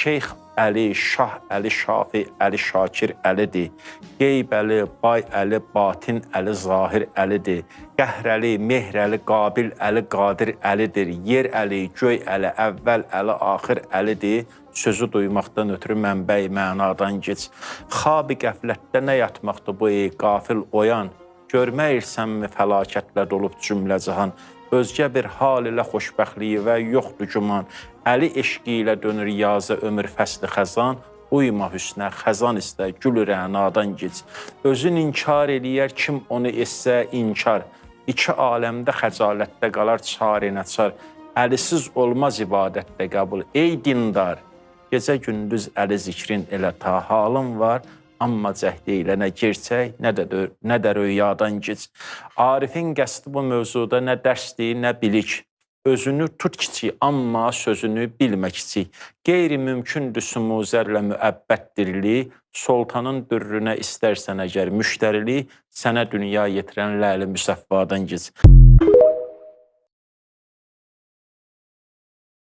Şeyx Əli, Şah Əli, Şafi Əli, Şakir Əlidir. Qeyb Əli, Bay Əli, Batin Əli, Zahir Əlidir. Qəhr Əli, Mehr Əli, Qabil Əli, Qadir Əlidir. Yer Əli, Göy Əli, Əvvəl Əli, Axir Əlidir. Sözü duymaqdan ötürü mənbəy mənadan geç. Xab-ı qəflətdə nə yatmaqdır bu ey qafil oyan? Görməyirsənmi fəlakətlə dolub cümlə cahan? Özgə bir hal ilə xoşbəxtliyi və yoxdur güman. Əli eşqi ilə dönür yazı ömür fəsli xəzan. Uyma hüsnə, xəzan istə, gül rənadan geç. Özün inkar eləyər, kim onu etsə inkar. İki aləmdə xəcalətdə qalar çarə nəçar. Əlisiz olmaz ibadətdə qəbul. Ey dindar, gecə gündüz əli zikrin elə ta halın var. Amma cəhd eylə nə gerçək, nə də röyadan geç. Arifin qəsdi bu mövzuda nə dərsdir, nə bilik. Özünü tut kiçik, amma sözünü bilmə kiçik. Qeyri-mümkündür sümuzərlə müəbbət dirlik. Sultanın dürrünə istərsən əgər müştərilik, sənə dünya yetirən ləli müsəffadan geç.